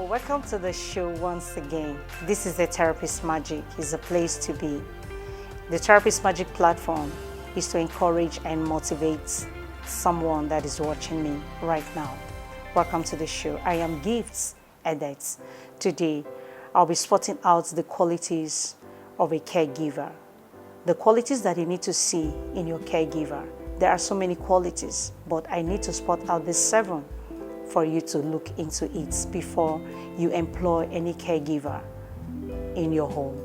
welcome to the show once again. This is The Therapist Magic. It's a place to be. The Therapist Magic platform is to encourage and motivate someone that is watching me right now. Welcome to the show. I am Gifts Edits. Today, I'll be spotting out the qualities of a caregiver. The qualities that you need to see in your caregiver. There are so many qualities, but I need to spot out the 7 for you to look into it before you employ any caregiver in your home.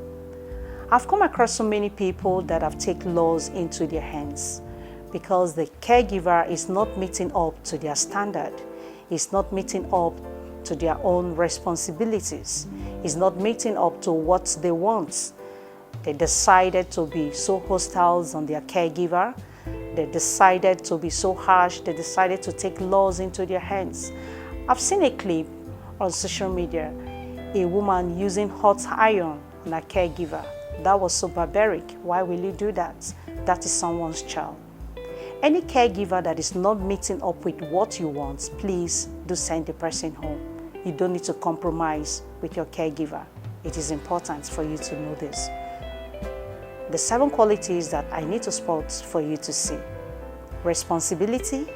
I've come across so many people that have taken laws into their hands because the caregiver is not meeting up to their standard, is not meeting up to their own responsibilities, is not meeting up to what they want. They decided to be so hostile on their caregiver. They decided to be so harsh. They decided to take laws into their hands. I've seen a clip on social media, a woman using hot iron on a caregiver. That was so barbaric. Why will you do that? That is someone's child. Any caregiver that is not meeting up with what you want, please do send the person home. You don't need to compromise with your caregiver. It is important for you to know this. The 7 qualities that I need to spot for you to see: responsibility,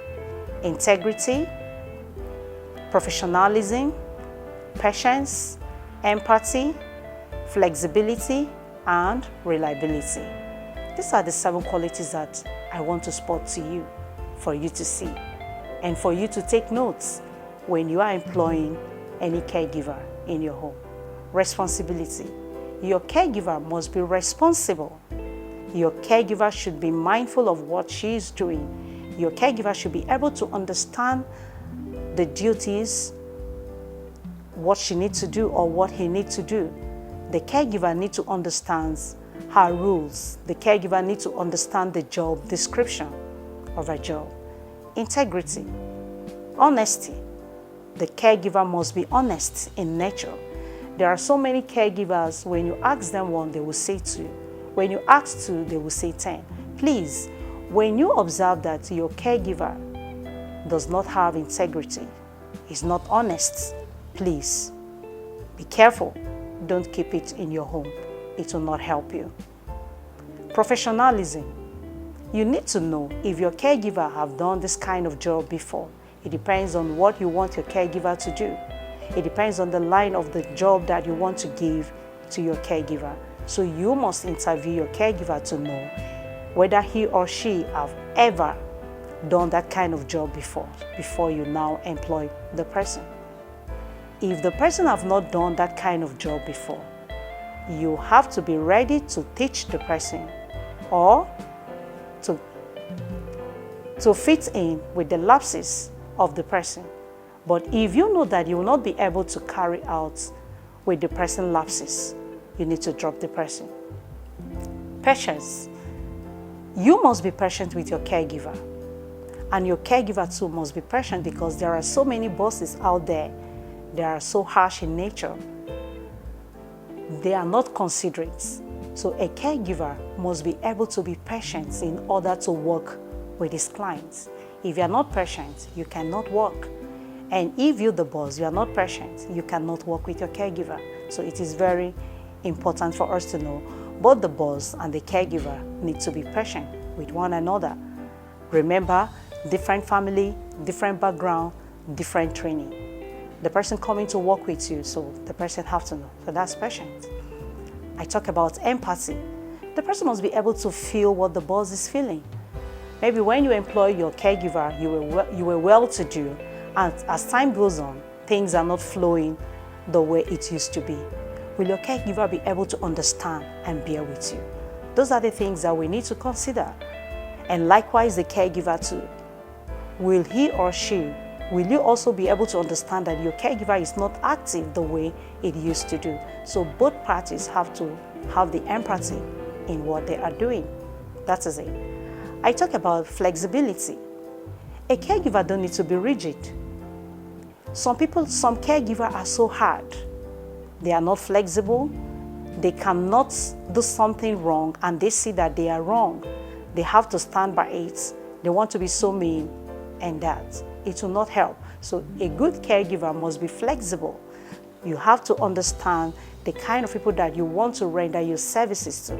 integrity, professionalism, patience, empathy, flexibility, and reliability. These are the 7 qualities that I want to spot to you, for you to see, and for you to take notes when you are employing any caregiver in your home. Responsibility. Your caregiver must be responsible. Your caregiver should be mindful of what she is doing. Your caregiver should be able to understand the duties, what she needs to do or what he needs to do. The caregiver needs to understand her rules. The caregiver needs to understand the job description of her job. Integrity. Honesty. The caregiver must be honest in nature. There are so many caregivers, when you ask them one, they will say 2. When you ask 2, they will say 10. Please, when you observe that your caregiver does not have integrity, is not honest, please be careful. Don't keep it in your home. It will not help you. Professionalism. You need to know if your caregiver have done this kind of job before. It depends on what you want your caregiver to do. It depends on the line of the job that you want to give to your caregiver. So you must interview your caregiver to know whether he or she have ever done that kind of job before you now employ the person. If the person have not done that kind of job before, you have to be ready to teach the person or to fit in with the lapses of the person. But if you know that you will not be able to carry out with the person lapses, you need to drop the person. Patience. You must be patient with your caregiver. And your caregiver too must be patient because there are so many bosses out there. They are so harsh in nature. They are not considerate. So a caregiver must be able to be patient in order to work with his clients. If you are not patient, you cannot work. And if you, the boss, you are not patient, you cannot work with your caregiver. So it is very important for us to know both the boss and the caregiver need to be patient with one another. Remember, different family, different background, different training. The person coming to work with you, so the person have to know. So that's patience. I talk about empathy. The person must be able to feel what the boss is feeling. Maybe when you employ your caregiver, you were well-to-do, and as time goes on, things are not flowing the way it used to be. Will your caregiver be able to understand and bear with you? Those are the things that we need to consider. And likewise, the caregiver too. Will he or she, will you also be able to understand that your caregiver is not active the way it used to do? So both parties have to have the empathy in what they are doing. That is it. I talk about flexibility. A caregiver don't need to be rigid. Some caregivers are so hard. They are not flexible. They cannot do something wrong and they see that they are wrong. They have to stand by it. They want to be so mean and that. It will not help. So a good caregiver must be flexible. You have to understand the kind of people that you want to render your services to.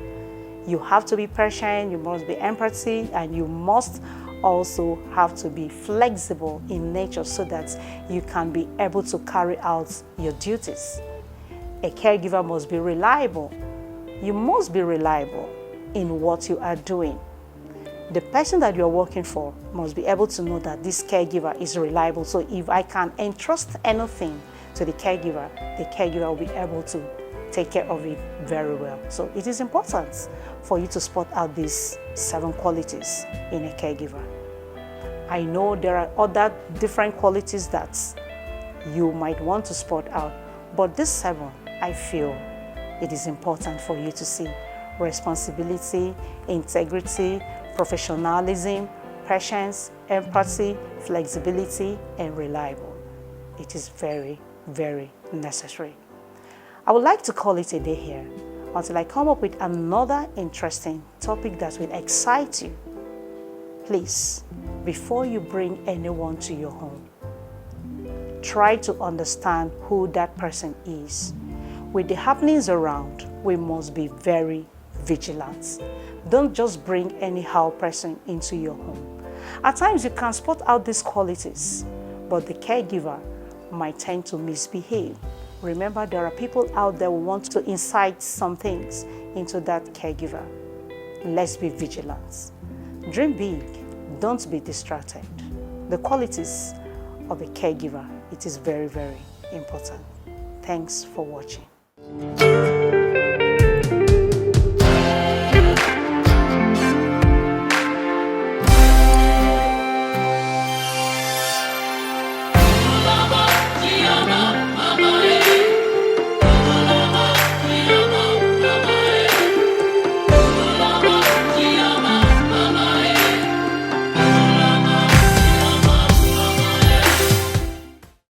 You have to be patient, you must be empathic, and you must also have to be flexible in nature so that you can be able to carry out your duties. A caregiver must be reliable. You must be reliable in what you are doing. The person that you're working for must be able to know that this caregiver is reliable. So if I can entrust anything to the caregiver will be able to take care of it very well. So it is important for you to spot out these 7 qualities in a caregiver. I know there are other different qualities that you might want to spot out, but these 7, I feel it is important for you to see: responsibility, integrity, professionalism, patience, empathy, flexibility, and reliable. It is very, very necessary. I would like to call it a day here until I come up with another interesting topic that will excite you. Please, before you bring anyone to your home, try to understand who that person is. With the happenings around, we must be very vigilant. Don't just bring anyhow person into your home. At times you can spot out these qualities, but the caregiver might tend to misbehave. Remember, there are people out there who want to incite some things into that caregiver. Let's be vigilant. Dream big. Don't be distracted. The qualities of a caregiver, it is very, very important. Thanks for watching.